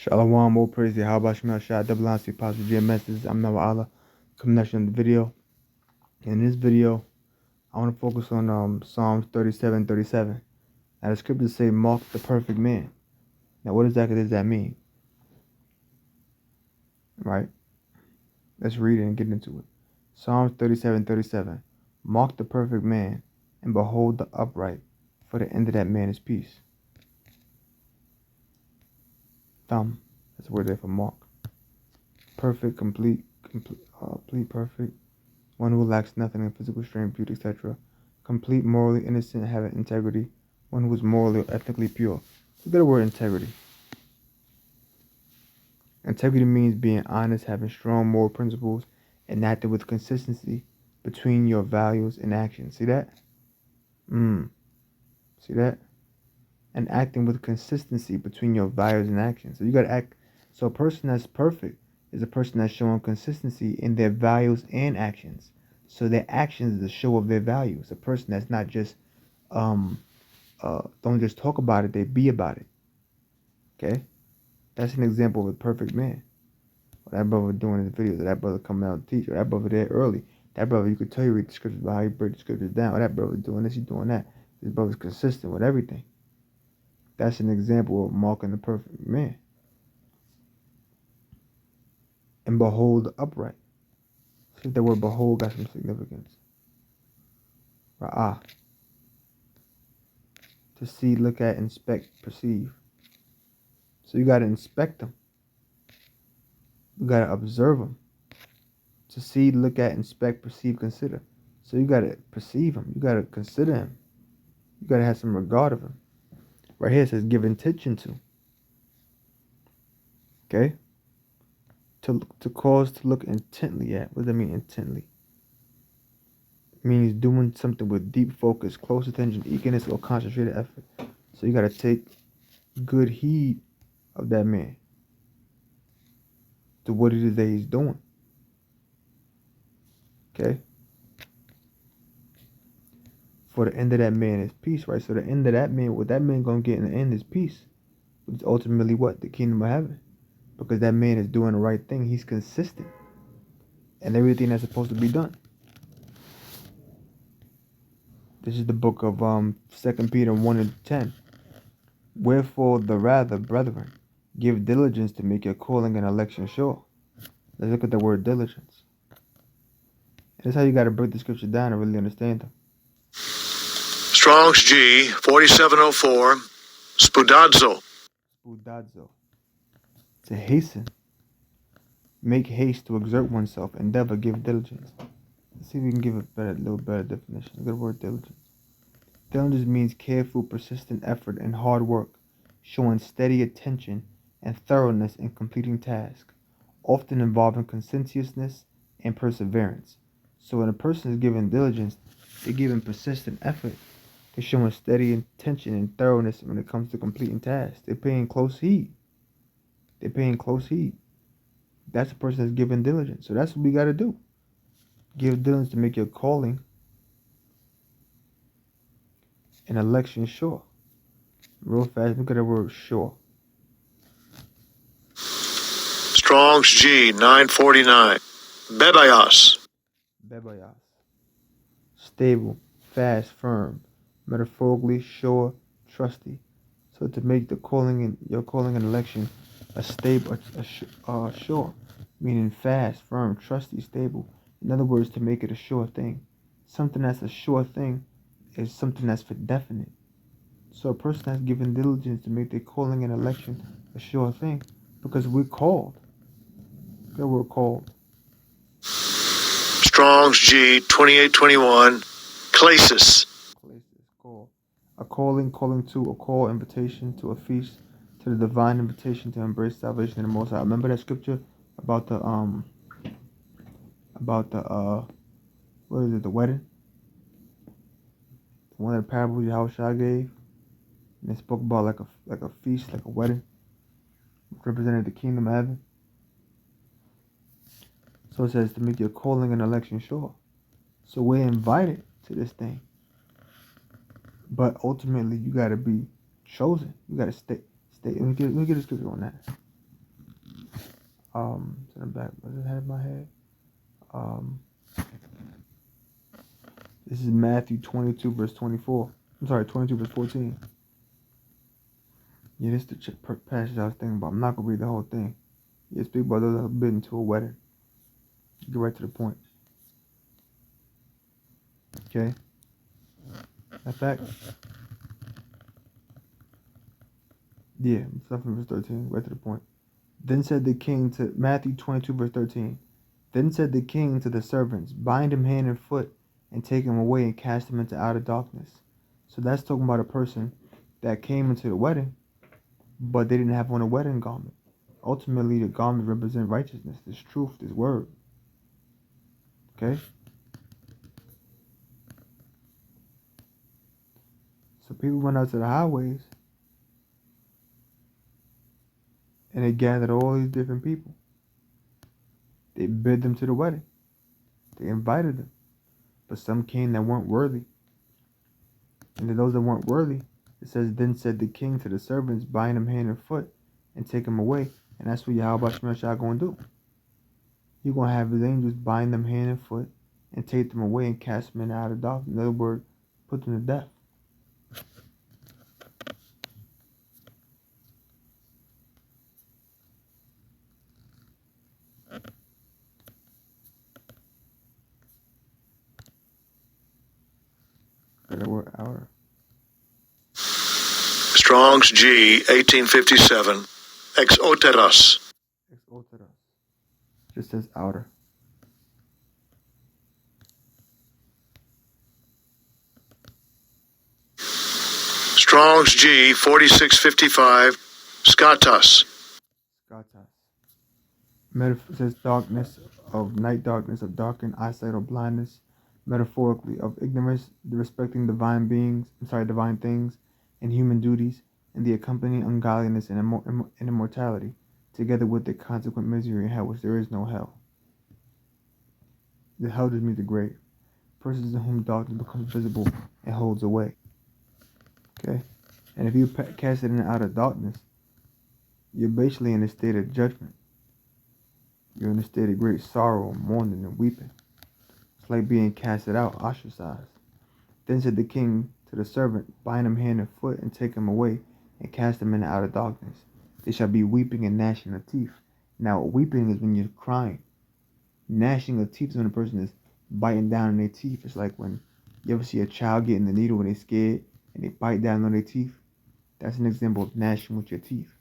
Shalom, all praise the How Shemel Shah, double honesty, positive GMS. I'm Noah Allah, coming at you on the video. In this video, I want to focus on Psalms 37:37. Now, the scriptures say, mark the perfect man. Now, what exactly does that mean? Right? Let's read it and get into it. Psalms 37:37. Mark the perfect man, and behold the upright, for the end of that man is peace. Thumb. That's the word there for mark. Perfect, complete, perfect. One who lacks nothing in physical strength, beauty, etc. Complete, morally innocent, having integrity. One who is morally or ethically pure. Look at the word integrity. Integrity means being honest, having strong moral principles, and acting with consistency between your values and actions. See that? See that? And acting with consistency between your values and actions. So you got to act. So a person that's perfect is a person that's showing consistency in their values and actions. So their actions is a show of their values. A person that's not just don't just talk about it, they be about it. Okay? That's an example of a perfect man. What that brother doing his videos, or that brother coming out and teach, or that brother there early. That brother, you could tell you read the scriptures about how you break the scriptures down. Or that brother doing this, he's doing that. This brother's consistent with everything. That's an example of marking the perfect man. And behold the upright. See, the word behold got some significance. Ra'ah. To see, look at, inspect, perceive. So you got to inspect them. You got to observe them. To see, look at, inspect, perceive, consider. So you got to perceive him. You got to consider him. You got to have some regard of him. Right here it says give attention to. Okay? To cause to look intently at. What does that mean, intently? It means doing something with deep focus, close attention, eagerness, or concentrated effort. So you got to take good heed of that man. To what it is that he's doing. Okay? For the end of that man is peace, right? So the end of that man, what that man going to get in the end is peace. Which is ultimately what? The kingdom of heaven. Because that man is doing the right thing. He's consistent. And everything that's supposed to be done. This is the book of 2 Peter 1:10. Wherefore the rather, brethren, give diligence to make your calling and election sure. Let's look at the word diligence. And that's how you got to break the scripture down and really understand them. Strong's G 4704. Spudazo. Spudazo. To hasten. Make haste to exert oneself. Endeavor, give diligence. Let's see if we can give a little better definition. Look at the word diligence. Diligence means careful, persistent effort and hard work, showing steady attention and thoroughness in completing tasks, often involving conscientiousness and perseverance. So when a person is given diligence, they're giving persistent effort. They're showing steady attention and thoroughness when it comes to completing tasks. They're paying close heed. They're paying close heed. That's a person that's given diligence. So that's what we got to do. Give diligence to make your calling and election sure. Real fast, look at the word sure. Strong's G 949. Bebayas. Bebayas. Stable, fast, firm, metaphorically sure, trusty. So to make the calling and your calling and election a stable, sure, meaning fast, firm, trusty, stable. In other words, to make it a sure thing. Something that's a sure thing is something that's for definite. So a person has given diligence to make their calling and election a sure thing, because we're called. We're called. Strong's G 2821. Clasis. Call. A calling to, a call, invitation to a feast, to the divine invitation to embrace salvation in the Most High. Remember that scripture about the what is it, the wedding? One of the parables Yahushua gave, and it spoke about like a feast, like a wedding, which represented the kingdom of heaven. So it says to make your calling and election sure. So we're invited to this thing. But ultimately, you got to be chosen. You got to stay. Let me get a scripture on that. It's in the back. Was it head of my head? Um, this is Matthew 22 verse 24. I'm sorry, 22 verse 14. Yeah, this is the passage I was thinking about. I'm not gonna read the whole thing. Yeah, speak about those that have been to a wedding. Get right to the point. Okay. That fact. Yeah, stuff from verse 13. Right to the point. Then said the king to Matthew 22 verse 13. Then said the king to the servants, bind him hand and foot, and take him away and cast him into outer darkness. So that's talking about a person that came into the wedding, but they didn't have on a wedding garment. Ultimately, the garment represents righteousness, this truth, this word. Okay? So people went out to the highways and they gathered all these different people. They bid them to the wedding. They invited them. But some came that weren't worthy. And to those that weren't worthy, it says, then said the king to the servants, bind him hand and foot and take him away. And that's what Yahweh Shemashah going to do. You're going to have his angels bind them hand and foot and take them away and cast them into outer darkness. In other words, put them to death. The word outer. Strong's G 1857. Exoteros. Exoteros. Just says outer. Strong's G 4655. Skatos. Skatas. Says darkness of night, darkness of darkened eyesight or blindness, metaphorically of ignorance, respecting divine things, and human duties, and the accompanying ungodliness and immortality, together with the consequent misery in hell, which there is no hell. The hell just means the grave. Persons in whom darkness becomes visible and holds away. Okay, and if you cast it in outer darkness, you're basically in a state of judgment. You're in a state of great sorrow, mourning, and weeping. It's like being casted out, ostracized. Then said the king to the servant, bind him hand and foot, and take him away, and cast him into outer darkness. They shall be weeping and gnashing of teeth. Now, weeping is when you're crying. Gnashing of teeth is when a person is biting down on their teeth. It's like when you ever see a child getting the needle when they're scared, and they bite down on their teeth. That's an example of gnashing with your teeth.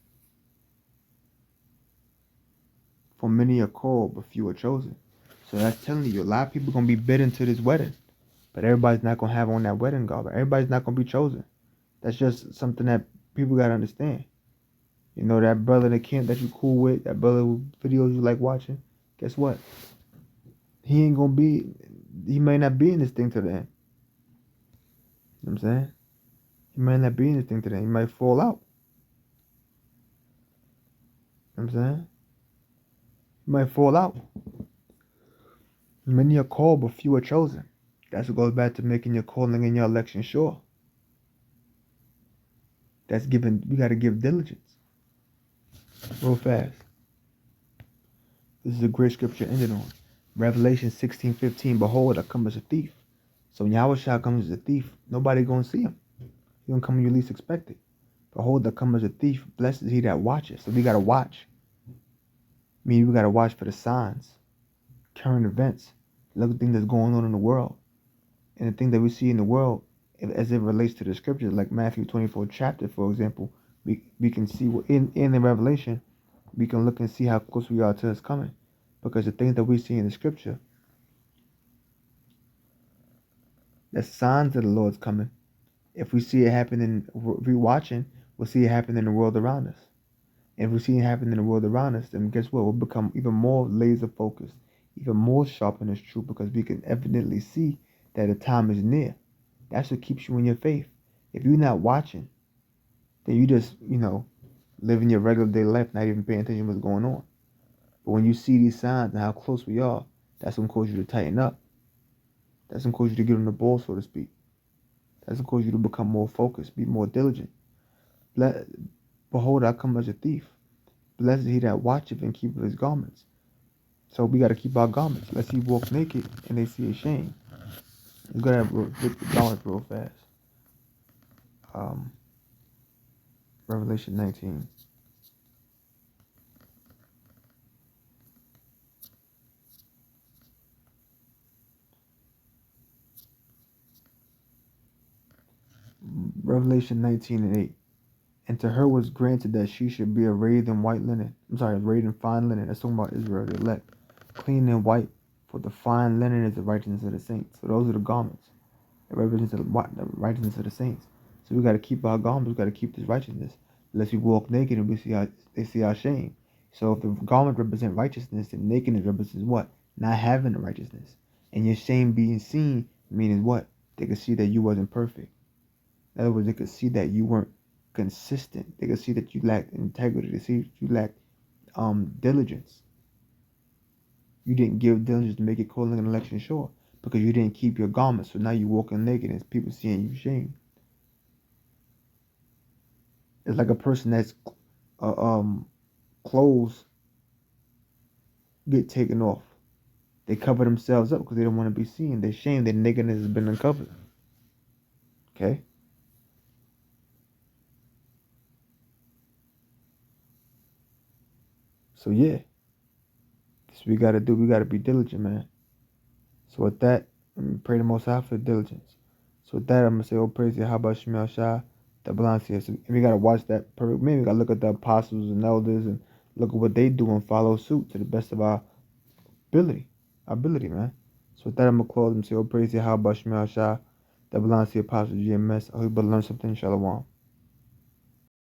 For many are called, but few are chosen. So that's telling you, a lot of people are going to be bidden to this wedding. But everybody's not going to have on that wedding garment. Everybody's not going to be chosen. That's just something that people got to understand. You know, that brother in the camp that you cool with, that brother who videos you like watching, guess what? He may not be in this thing to the end. You know what I'm saying? He might not be in this thing to the end. He might fall out. You know what I'm saying? He might fall out. Many are called, but few are chosen. That's what goes back to making your calling and your election sure. We got to give diligence. Real fast. This is a great scripture ended on. Revelation 16:15. Behold, I come as a thief. So when Yahweh comes as a thief, nobody going to see him. He's going to come when you least expect it. Behold, I come as a thief. Blessed is he that watches. So we got to watch. We got to watch for the signs, current events, look at things that's going on in the world. And the thing that we see in the world, as it relates to the scriptures, like Matthew 24 chapter, for example, we can see in the Revelation, we can look and see how close we are to us coming. Because the things that we see in the scripture, the signs of the Lord's coming. If we see it happening, if we're watching, we'll see it happen in the world around us. And if we see it happen in the world around us, then guess what? We'll become even more laser focused, even more sharp in this truth, because we can evidently see that the time is near. That's what keeps you in your faith. If you're not watching, then you just, living your regular day life, not even paying attention to what's going on. But when you see these signs and how close we are, that's going to cause you to tighten up. That's going to cause you to get on the ball, so to speak. That's going to cause you to become more focused, be more diligent. Behold, I come as a thief. blessed is he that watcheth and keepeth his garments. So we got to keep our garments. Let's see walk naked and they see his shame. Let's go ahead and flip the garments real fast. Revelation 19. Revelation 19 and 8. And to her was granted that she should be arrayed in white linen. Arrayed in fine linen. That's talking about Israel, the elect. Clean and white, for the fine linen is the righteousness of the saints. So those are the garments. It represents the righteousness of the saints. So we got to keep our garments. We got to keep this righteousness. Unless we walk naked and they see our shame. So if the garment represents righteousness, then nakedness represents what? Not having the righteousness. And your shame being seen meaning what? They could see that you wasn't perfect. In other words, they could see that you weren't consistent. They could see that you lacked integrity. They see that you lacked diligence. You didn't give diligence to make it calling an election sure because you didn't keep your garments. So now you're walking naked and people seeing you shame. It's like a person that's clothes get taken off. They cover themselves up because they don't want to be seen. They're ashamed. Their nakedness has been uncovered. Okay? So yeah. That's what we got to do. We got to be diligent, man. So with that, pray the Most High for diligence. So with that, I'm going to say, oh, praise you. How about Shemel Shah? That belongs here. So we got to watch that. Maybe we got to look at the apostles and elders and look at what they do and follow suit to the best of our ability. Man. So with that, I'm going to close and say, oh, praise you. How about Shemel Shah? That belongs to the apostle GMS. I hope you learn something. Shalom.